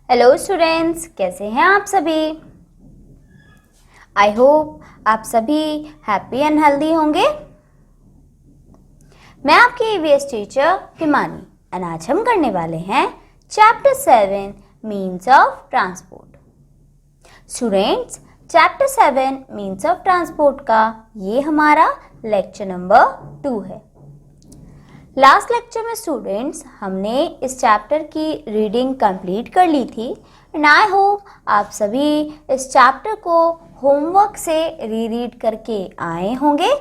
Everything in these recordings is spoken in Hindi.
हेलो स्टूडेंट्स, कैसे हैं आप सभी। आई होप आप सभी हैप्पी एंड हेल्दी होंगे। मैं आपकी ईवीएस टीचर हिमानी एंड आज हम करने वाले हैं chapter 7 means of transport. Students, chapter 7 means of transport का ये हमारा लेक्चर नंबर 2 है। लास्ट लेक्चर में स्टूडेंट्स हमने इस चैप्टर की रीडिंग कंप्लीट कर ली थी एंड आई होप आप सभी इस चैप्टर को होमवर्क से रीड करके आए होंगे।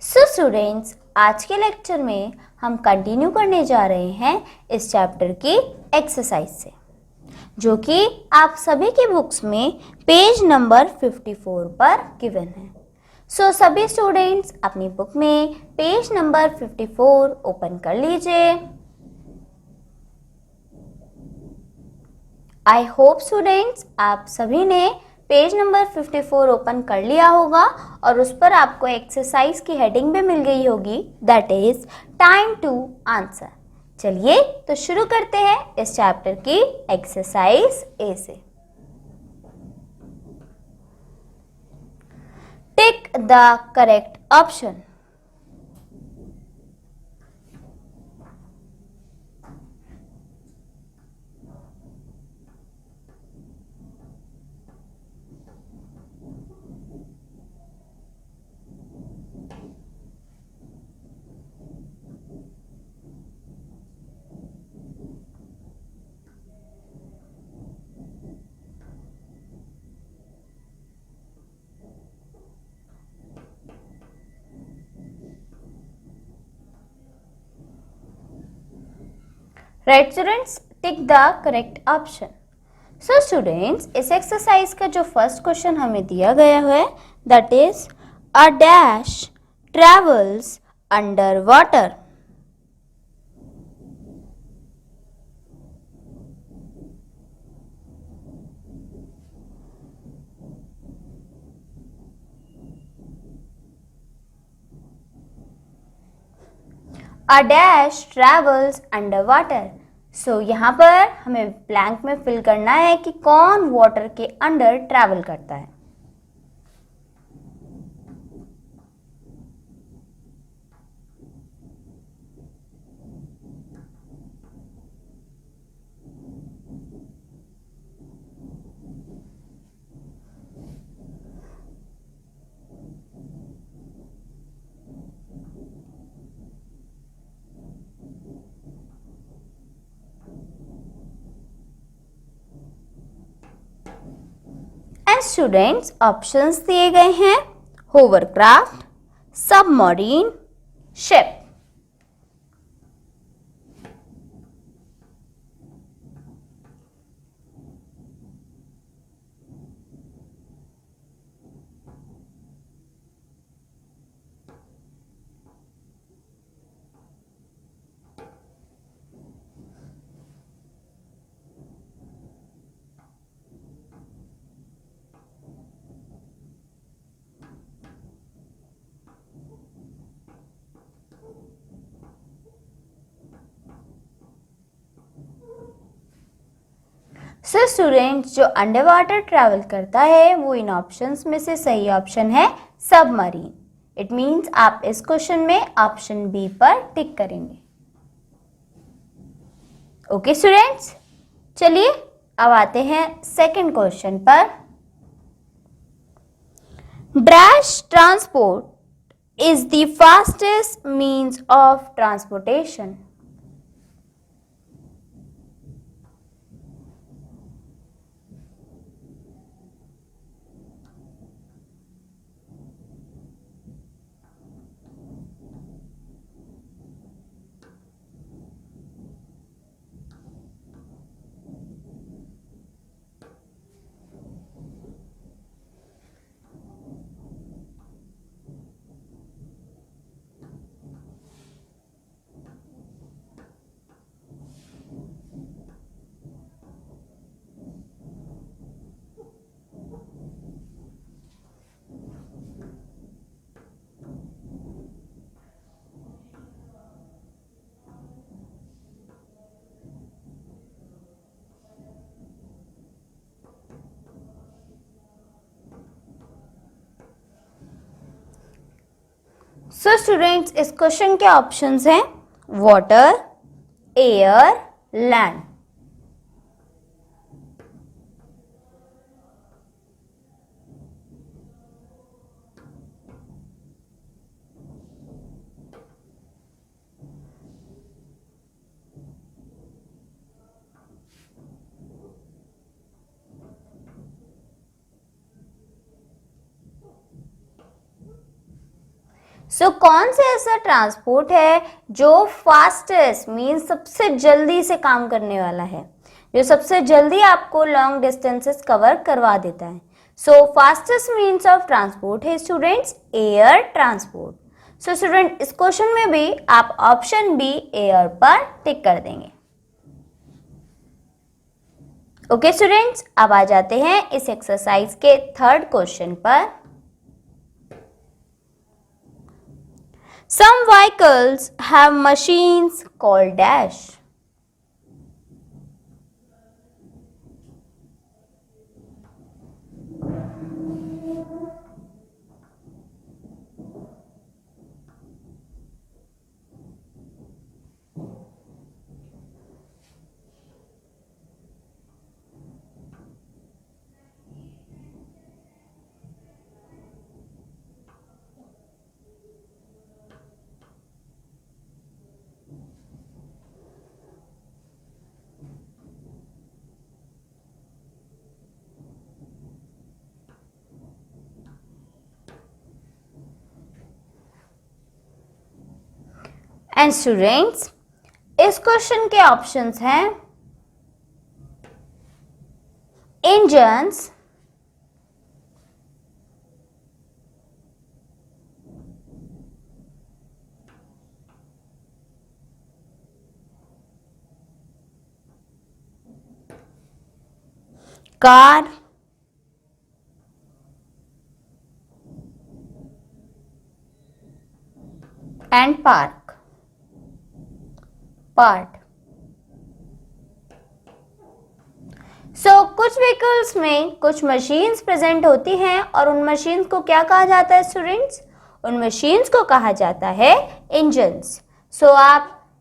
सो स्टूडेंट्स, आज के लेक्चर में हम कंटिन्यू करने जा रहे हैं इस चैप्टर की एक्सरसाइज से, जो कि आप सभी की बुक्स में पेज नंबर 54 पर गिवन है। सो सभी स्टूडेंट्स अपनी बुक में पेज नंबर 54 ओपन कर लीजिए। आई होप स्टूडेंट्स आप सभी ने पेज नंबर 54 ओपन कर लिया होगा और उस पर आपको एक्सरसाइज की हेडिंग भी मिल गई होगी, that is time to answer. चलिए तो शुरू करते हैं इस चैप्टर की एक्सरसाइज ए से। Tick the correct option. Right students, tick the correct option. So students, इस एक्सरसाइज का जो फर्स्ट क्वेश्चन हमें दिया गया है that is a dash travels under water. A dash travels under water. So यहाँ पर हमें ब्लैंक में फिल करना है कि कौन वाटर के अंडर ट्रैवल करता है। स्टूडेंट्स, ऑप्शंस दिए गए हैं hovercraft, submarine, ship. So students, जो अंडर वाटर ट्रैवल करता है वो इन ऑप्शंस में से सही ऑप्शन है सबमरीन। इट मीन्स आप इस क्वेश्चन में ऑप्शन बी पर टिक करेंगे। ओके स्टूडेंट्स, चलिए अब आते हैं सेकंड क्वेश्चन पर। Dash transport is the fastest means of transportation. So students, इस क्वेश्चन के ऑप्शंस हैं वाटर, एयर, लैंड। सो कौन सा ऐसा ट्रांसपोर्ट है जो फास्टेस्ट मीन्स सबसे जल्दी से काम करने वाला है, जो सबसे जल्दी आपको लॉन्ग डिस्टेंसेस कवर करवा देता है। सो फास्टेस्ट मीन्स ऑफ ट्रांसपोर्ट है students air transport. So student, इस क्वेश्चन में भी आप ऑप्शन बी एयर पर टिक कर देंगे। ओके स्टूडेंट्स, अब आ जाते हैं इस एक्सरसाइज के थर्ड क्वेश्चन पर। Some vehicles have machines called dash. And students, इस क्वेश्चन के ऑप्शंस हैं इंजन्स, कार, एंड पार्ट। सो कुछ व्हीकल्स में कुछ मशीन्स प्रेजेंट होती हैं और उन मशीन्स को क्या कहा जाता है स्टूडेंट्स? उन मशीन्स को कहा जाता है इंजन्स। सो आप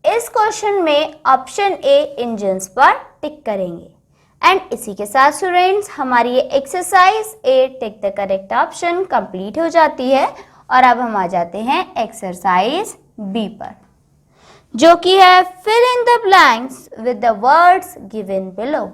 इस क्वेश्चन में ऑप्शन ए इंजन्स पर टिक करेंगे। एंड इसी के साथ स्टूडेंट्स हमारी ये exercise A tick the correct option complete हो जाती है। और अब हम आ जाते हैं एक्सरसाइज बी पर, जो कि है fill in the blanks with the words given below.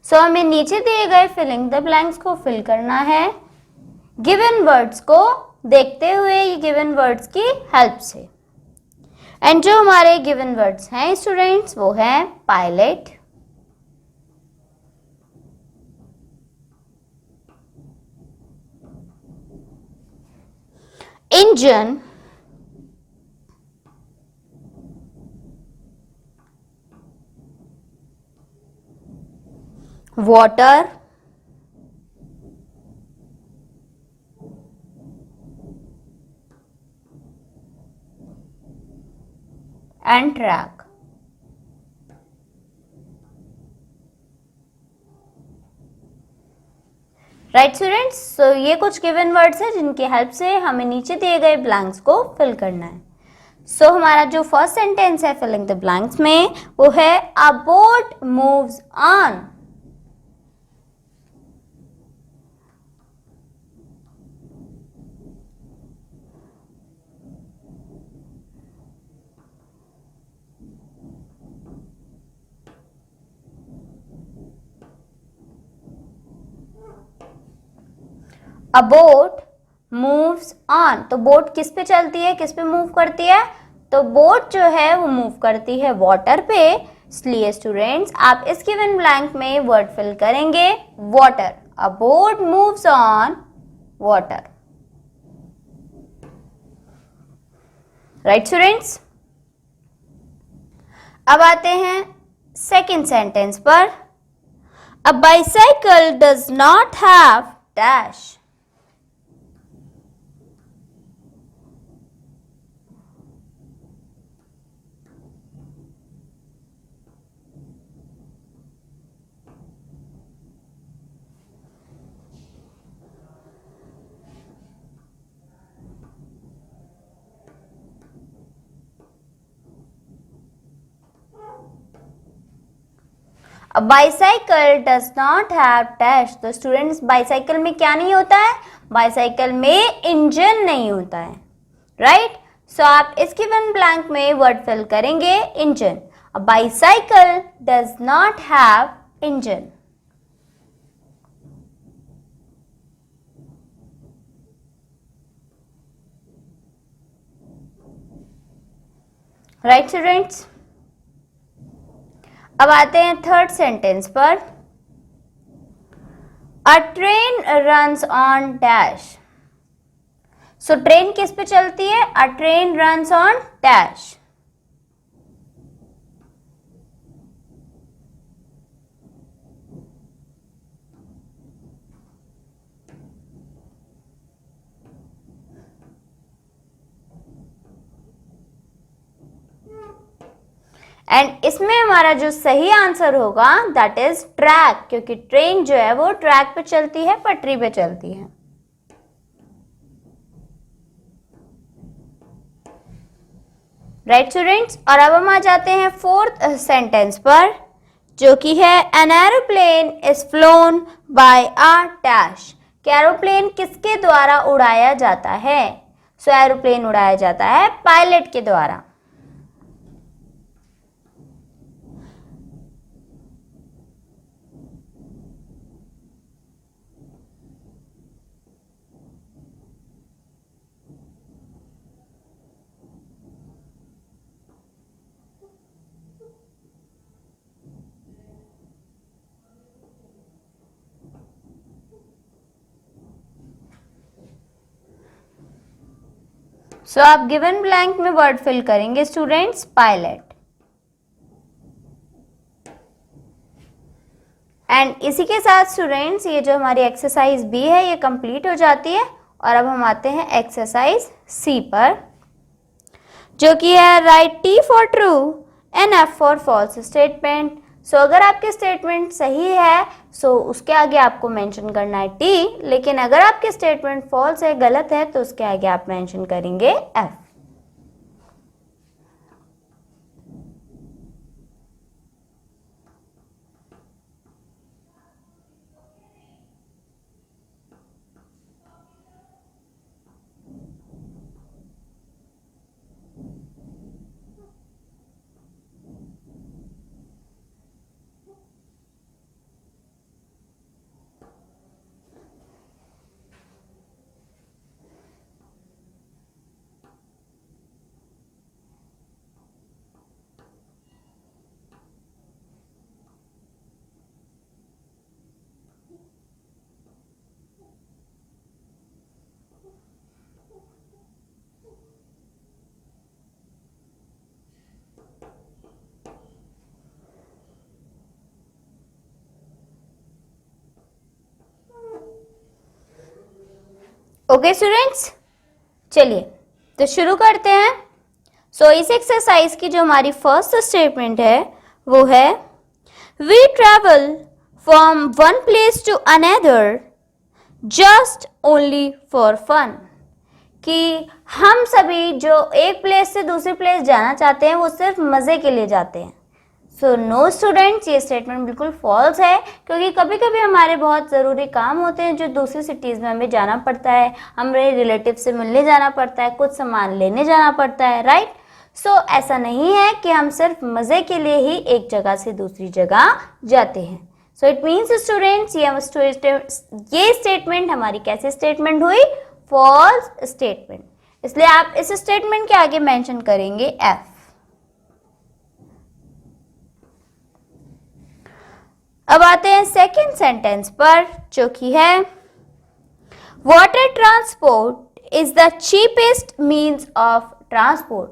So हमें नीचे दिए गए फिलिंग द ब्लैंक्स को फिल करना है गिवन वर्ड्स को देखते हुए, ये गिवन वर्ड्स की हेल्प से। एंड जो हमारे गिवन वर्ड्स हैं स्टूडेंट्स वो है pilot, engine, water, and track. Right students, so ये कुछ गिवन वर्ड्स हैं जिनकी हेल्प से हमें नीचे दिए गए ब्लैंक्स को फिल करना है। सो हमारा जो फर्स्ट सेंटेंस है फिलिंग द ब्लैंक्स में वो है अ boat moves on. A boat moves on. तो बोट किस पे चलती है, किस पे मूव करती है? तो बोट जो है वो मूव करती है वाटर पे। इसलिए स्टूडेंट्स आप इस गिवन ब्लैंक में वर्ड फिल करेंगे water. A boat moves on water. Right students. अब आते हैं सेकेंड सेंटेंस पर। अ bicycle does not have dash. Bicycle does not have dash. तो स्टूडेंट्स बाइसाइकिल में क्या नहीं होता है? बाइसाइकिल में इंजन नहीं होता है। राइट। सो आप इस गिवन ब्लैंक में वर्ड फिल करेंगे engine. A bicycle does not have engine. Right students. अब आते हैं थर्ड सेंटेंस पर। अ train runs on dash. So train किस पे चलती है? अ train runs on dash. And इसमें हमारा जो सही आंसर होगा दैट इज ट्रैक, क्योंकि ट्रेन जो है वो ट्रैक पे चलती है, पटरी पे चलती है। Right students. और अब हम आ जाते हैं फोर्थ सेंटेंस पर, जो कि है an aeroplane is flown by a dash. कि एरोप्लेन किसके द्वारा उड़ाया जाता है? सो एरोप्लेन उड़ाया जाता है पायलट के द्वारा। सो आप गिवन ब्लैंक में वर्ड फिल करेंगे स्टूडेंट्स पायलट। एंड इसी के साथ स्टूडेंट्स ये जो हमारी एक्सरसाइज बी है ये कंप्लीट हो जाती है। और अब हम आते हैं एक्सरसाइज सी पर, जो कि है right T for true and F for false statement. So अगर आपके स्टेटमेंट सही है सो उसके आगे आपको मेंशन करना है टी, लेकिन अगर आपके स्टेटमेंट फॉल्स है, गलत है, तो उसके आगे आप मेंशन करेंगे एफ। ओके स्टूडेंट्स, चलिए तो शुरू करते हैं। सो इस एक्सरसाइज की जो हमारी फर्स्ट स्टेटमेंट है वो है we travel from one place to another just only for fun. कि हम सभी जो एक प्लेस से दूसरी प्लेस जाना चाहते हैं वो सिर्फ मज़े के लिए जाते हैं। सो नो स्टूडेंट्स, ये स्टेटमेंट बिल्कुल फॉल्स है, क्योंकि कभी कभी हमारे बहुत ज़रूरी काम होते हैं जो दूसरी सिटीज़ में हमें जाना पड़ता है, हमें रिलेटिव से मिलने जाना पड़ता है, कुछ सामान लेने जाना पड़ता है। राइट। सो ऐसा नहीं है कि हम सिर्फ मज़े के लिए ही एक जगह से दूसरी जगह जाते हैं। सो इट मीन्स स्टूडेंट्स ये स्टेटमेंट हमारी कैसी स्टेटमेंट हुई? फॉल्स स्टेटमेंट, इसलिए आप इस स्टेटमेंट के आगे मेंशन करेंगे एफ। अब आते हैं सेकेंड सेंटेंस पर, जो कि है water transport is the cheapest means of transport,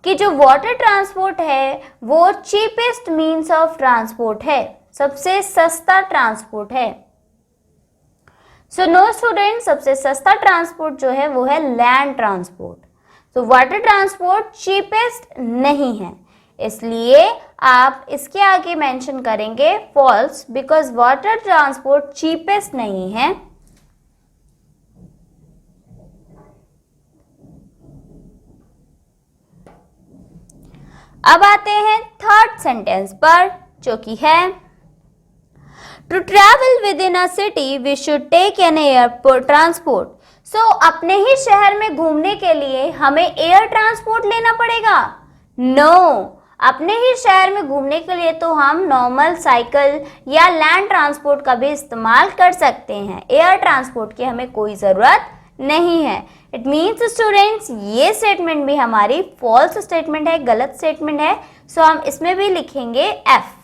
कि जो वाटर ट्रांसपोर्ट है वो चीपेस्ट मीन्स ऑफ ट्रांसपोर्ट है, सबसे सस्ता ट्रांसपोर्ट है। सो नो स्टूडेंट, सबसे सस्ता ट्रांसपोर्ट जो है वो है लैंड ट्रांसपोर्ट। तो वाटर ट्रांसपोर्ट चीपेस्ट नहीं है, इसलिए आप इसके आगे मेंशन करेंगे false, because water transport cheapest नहीं है। अब आते हैं थर्ड सेंटेंस पर, जो कि है to travel within a city we should take an airport transport. So अपने ही शहर में घूमने के लिए हमें एयर ट्रांसपोर्ट लेना पड़ेगा? नो, अपने ही शहर में घूमने के लिए तो हम नॉर्मल साइकिल या लैंड ट्रांसपोर्ट का भी इस्तेमाल कर सकते हैं, एयर ट्रांसपोर्ट की हमें कोई ज़रूरत नहीं है। इट मीन्स स्टूडेंट्स, ये स्टेटमेंट भी हमारी फॉल्स स्टेटमेंट है, गलत स्टेटमेंट है। सो हम इसमें भी लिखेंगे एफ।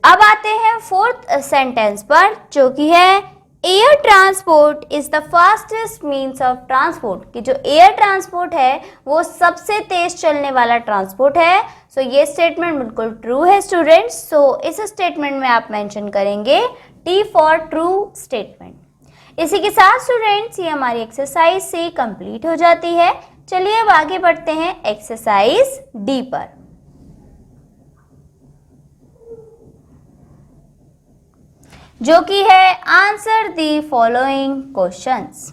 अब आते हैं फोर्थ सेंटेंस पर, जो कि है air transport is the fastest means of transport, कि जो एयर ट्रांसपोर्ट है वो सबसे तेज चलने वाला ट्रांसपोर्ट है। सो ये स्टेटमेंट बिल्कुल ट्रू है स्टूडेंट्स। सो इस स्टेटमेंट में आप मेंशन करेंगे टी फॉर ट्रू स्टेटमेंट। इसी के साथ स्टूडेंट्स ये हमारी एक्सरसाइज से कंप्लीट हो जाती है। चलिए अब आगे बढ़ते हैं एक्सरसाइज डी पर, जो कि है answer the following questions.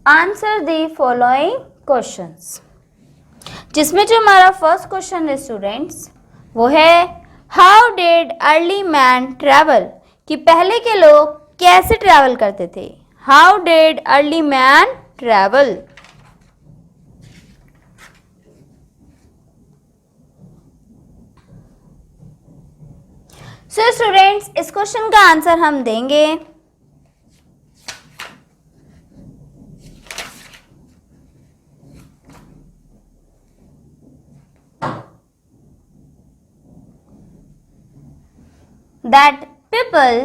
Answer the following questions, जिसमें जो हमारा फर्स्ट क्वेश्चन है स्टूडेंट्स वो है how did early man travel, कि पहले के लोग कैसे ट्रैवल करते थे। How did early man travel. So students, इस क्वेश्चन का आंसर हम देंगे that people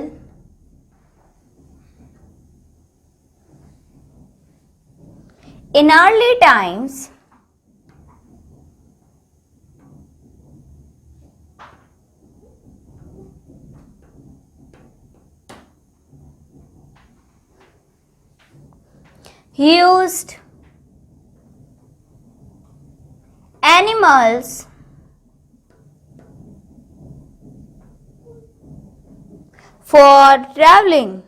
in early times used animals for traveling.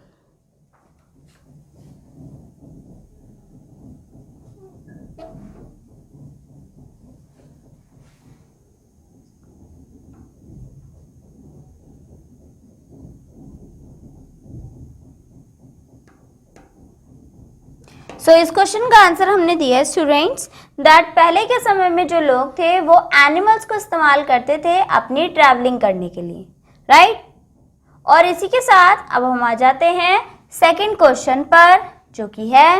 सो इस क्वेश्चन का आंसर हमने दिया है स्टूडेंट्स दैट पहले के समय में जो लोग थे वो एनिमल्स को इस्तेमाल करते थे अपनी ट्रैवलिंग करने के लिए, राइट। और इसी के साथ अब हम आ जाते हैं सेकंड क्वेश्चन पर, जो कि है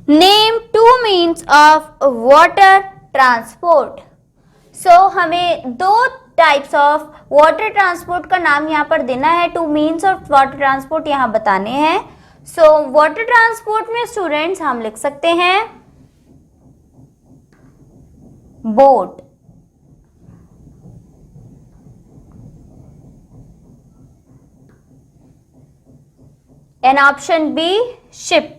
name two means of water transport. So हमें दो टाइप्स ऑफ वाटर ट्रांसपोर्ट का नाम यहाँ पर देना है, to means of water transport यहाँ बताने हैं। सो वाटर ट्रांसपोर्ट में स्टूडेंट्स हम लिख सकते हैं boat, and option B, ship.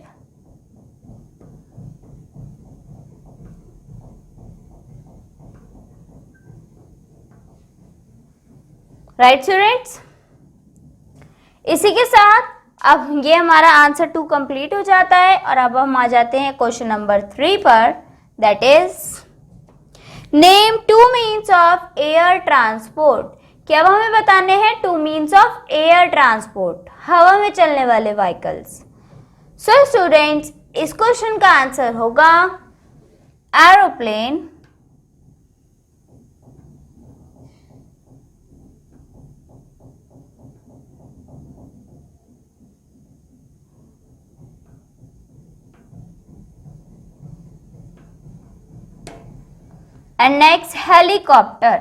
Right students, इसी के साथ अब ये हमारा आंसर 2 कंप्लीट हो जाता है और अब हम आ जाते हैं क्वेश्चन नंबर 3 पर, that is name 2 means of air transport. कि अब हमें बताने हैं 2 मीन्स ऑफ एयर ट्रांसपोर्ट, हवा में चलने वाले व्हीकल्स। सो स्टूडेंट्स, इस क्वेश्चन का आंसर होगा aeroplane, and next helicopter.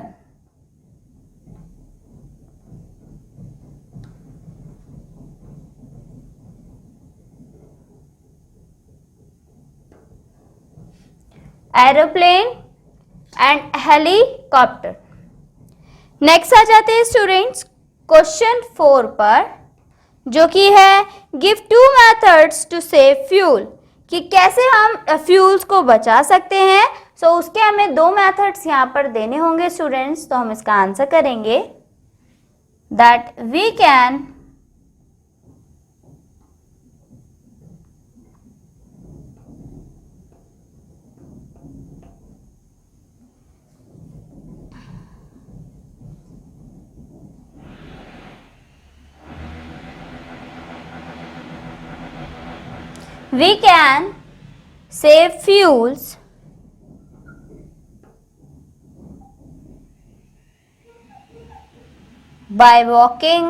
Aeroplane and helicopter. Next आ जाते हैं स्टूडेंट्स क्वेश्चन 4 पर, जो कि है give 2 methods to save fuel. कि कैसे हम फ्यूल्स को बचा सकते हैं। सो उसके हमें 2 मेथड्स यहाँ पर देने होंगे स्टूडेंट्स। तो हम इसका आंसर करेंगे that we can save fuels by walking,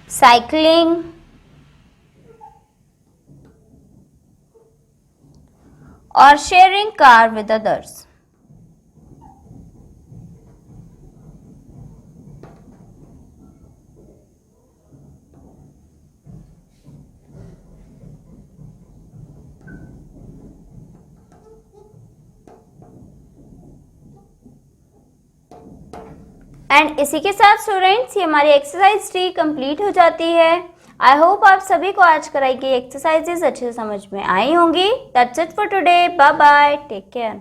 cycling, or sharing car with others. And इसी के साथ स्टूडेंट्स ये हमारी एक्सरसाइज 3 कंप्लीट हो जाती है। आई होप आप सभी को आज कराई गई एक्सरसाइजेस अच्छे से समझ में आई होंगी। That's it for today, bye bye, take care.